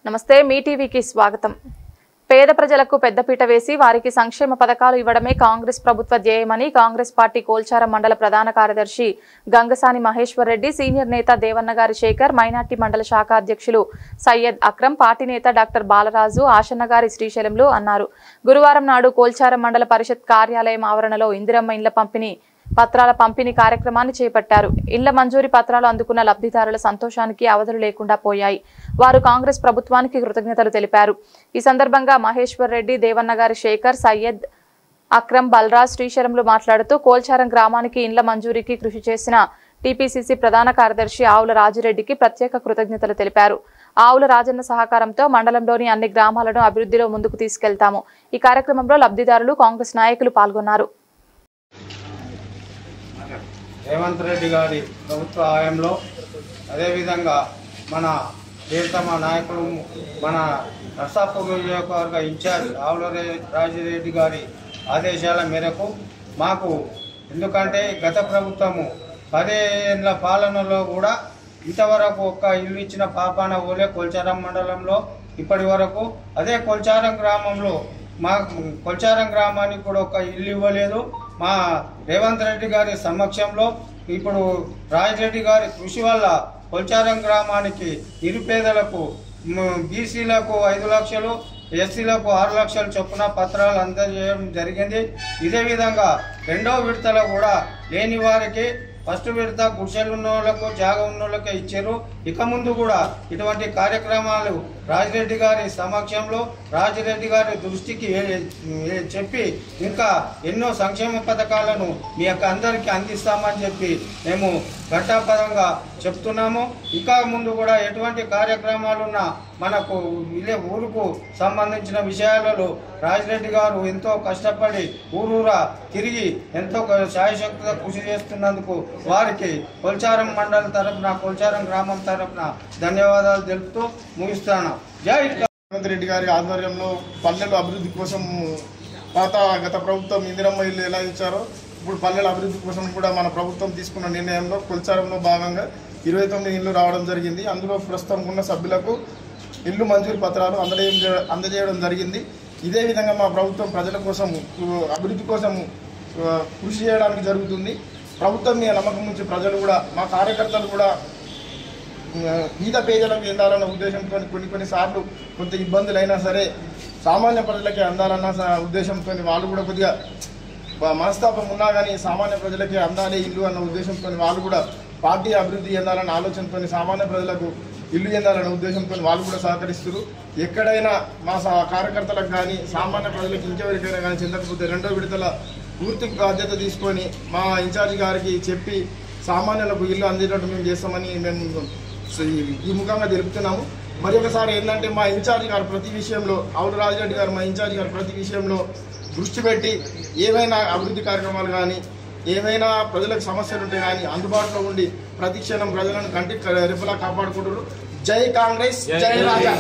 నమస్తే మీ టీవీకి స్వాగతం। పేద ప్రజలకు పెద్దపీట వేసి వారికి సంక్షేమ పథకాలు ఇవ్వడమే కాంగ్రెస్ ప్రభుత్వ ధ్యేయమని కాంగ్రెస్ పార్టీ కోల్చారం మండల ప్రధాన కార్యదర్శి గంగసాని మహేశ్వర్ రెడ్డి, సీనియర్ నేత దేవన్నగారి శేఖర్, మైనార్టీ మండల శాఖ అధ్యక్షులు సయ్యద్ అక్రమ్, పార్టీ నేత డాక్టర్ బాలరాజు, ఆశన్నగారి శ్రీశైలంలు అన్నారు। గురువారం నాడు కోల్చారం మండల పరిషత్ కార్యాలయం ఆవరణలో ఇందిరమ్మ ఇండ్ల పత్రాల పంపిణీ కార్యక్రమాన్ని చేపట్టారు। ఇళ్ల మంజూరీ పత్రాలు అందుకున్న లబ్ధిదారుల సంతోషానికి అవధులు లేకుండా పోయాయి। వారు కాంగ్రెస్ ప్రభుత్వానికి కృతజ్ఞతలు తెలిపారు। ఈ సందర్భంగా మహేశ్వర్ రెడ్డి, దేవన్నగారి శేఖర్, సయ్యద్ అక్రమ్, బలరాజ్, శ్రీశైలంలు మాట్లాడుతూ కోల్చారం గ్రామానికి ఇండ్ల మంజూరీకి కృషి చేసిన టీపీసీసీ ప్రధాన కార్యదర్శి ఆవుల రాజిరెడ్డికి ప్రత్యేక కృతజ్ఞతలు తెలిపారు। ఆవుల రాజన్న సహకారంతో మండలంలోని అన్ని గ్రామాలను అభివృద్ధిలో ముందుకు తీసుకెళ్తాము। ఈ కార్యక్రమంలో లబ్ధిదారులు, కాంగ్రెస్ నాయకులు పాల్గొన్నారు। రేవంత్ రెడ్డి గారి ప్రభుత్వ హయాంలో అదేవిధంగా మన ప్రియతమ నాయకులు మన నర్సాపూర్ నియోజకవర్గ ఇన్ఛార్జ్ ఆవుల రాజిరెడ్డి గారి ఆదేశాల మేరకు మాకు ఎందుకంటే గత ప్రభుత్వము 10 ఏళ్ల పాలనలో కూడా ఇంతవరకు ఒక్క ఇల్లు ఇచ్చిన పాపాన ఓలే కొల్చారం మండలంలో ఇప్పటి వరకు, అదే కొల్చారం గ్రామంలో మా కొల్చారం గ్రామానికి కూడా ఒక ఇల్లు ఇవ్వలేదు। మా రేవంత్ రెడ్డి గారి సమక్షంలో ఇప్పుడు రాజిరెడ్డి గారి కృషి వల్ల కొల్చారం గ్రామానికి నిరుపేదలకు బీసీలకు 5 లక్షలు, ఎస్సీలకు 6 లక్షల చొప్పున పత్రాలు అందజేయడం జరిగింది। ఇదే విధంగా రెండో విడతలో కూడా లేని వారికి ఫస్ట్ విడత గుడిసెలు ఉన్న వాళ్ళకు, జాగా ఉన్న వాళ్ళకే ఇచ్చారు। ఇక ముందు కూడా ఇటువంటి కార్యక్రమాలు రాజిరెడ్డి గారి సమక్షంలో రాజిరెడ్డి గారి దృష్టికి చెప్పి ఇంకా ఎన్నో సంక్షేమ పథకాలను మీ యొక్క అందరికీ అందిస్తామని చెప్పి మేము ఘంటాపరంగా చెప్తున్నాము। ఇంకా ముందు కూడా ఎటువంటి కార్యక్రమాలున్నా మనకు ఊరుకు సంబంధించిన విషయాలలో రాజిరెడ్డి గారు ఎంతో కష్టపడి ఊరూరా తిరిగి ఎంతో శాయశక్తిగా కృషి చేస్తున్నందుకు వారికి కొల్చారం మండలం తరఫున, కొల్చారం గ్రామం తరఫున ధన్యవాదాలు తెలుపుతూ ముగిస్తాను। జై రేవంత్ రెడ్డి గారి ఆధ్వర్యంలో పల్లెల అభివృద్ధి కోసం గత ప్రభుత్వం ఇందిరమ్మ ఇల్లు ఎలా ఇచ్చారో ఇప్పుడు పల్లెల అభివృద్ధి కోసం కూడా మన ప్రభుత్వం తీసుకున్న నిర్ణయంలో కొల్చారంలో భాగంగా 29 ఇళ్లు రావడం జరిగింది। అందులో ప్రస్తుతం ఉన్న సభ్యులకు ఇల్లు మంజూరు పత్రాలు అందజేయడం జరిగింది। ఇదే విధంగా మా ప్రభుత్వం ప్రజల కోసం అభివృద్ధి కోసం కృషి చేయడానికి జరుగుతుంది। ప్రభుత్వం మీద నమ్మకం నుంచి ప్రజలు కూడా, మా కార్యకర్తలు కూడా పేద పేదలకు అందాలన్న ఉద్దేశంతో కొన్నిసార్లు కొంత ఇబ్బందులు అయినా సరే సామాన్య ప్రజలకే అందాలన్న ఉద్దేశంతో వాళ్ళు కూడా కొద్దిగా మనస్తాపం ఉన్నా కానీ సామాన్య ప్రజలకే అందాలే ఇల్లు అన్న ఉద్దేశంతో వాళ్ళు కూడా పార్టీ అభివృద్ధి చెందాలన్న ఆలోచనతో సామాన్య ప్రజలకు ఇల్లు చెందాలన్న ఉద్దేశంతో వాళ్ళు కూడా సహకరిస్తారు। ఎక్కడైనా మా కార్యకర్తలకు కానీ సామాన్య ప్రజలకు ఇంకెవరికైనా కానీ చెందకపోతే రెండో విడతల పూర్తి బాధ్యత తీసుకొని మా ఇన్ఛార్జి గారికి చెప్పి సామాన్యులకు ఇల్లు అందేటట్టు మేము చేస్తామని మేము ఈ ముఖంగా తెలుపుతున్నాము। మరి ఒకసారి ఏంటంటే మా ఇన్ఛార్జి గారు ప్రతి విషయంలో, ఆవుల రాజిరెడ్డి గారు మా ఇన్ఛార్జి గారు ప్రతి విషయంలో దృష్టి పెట్టి ఏమైనా అభివృద్ధి కార్యక్రమాలు కానీ ఏమైనా ప్రజలకు సమస్యలు ఉంటే కానీ అందుబాటులో ఉండి ప్రతి క్షణం ప్రజలను కంటి రెప్పలా కాపాడుకుంటారు। జై కాంగ్రెస్, జై రాజా।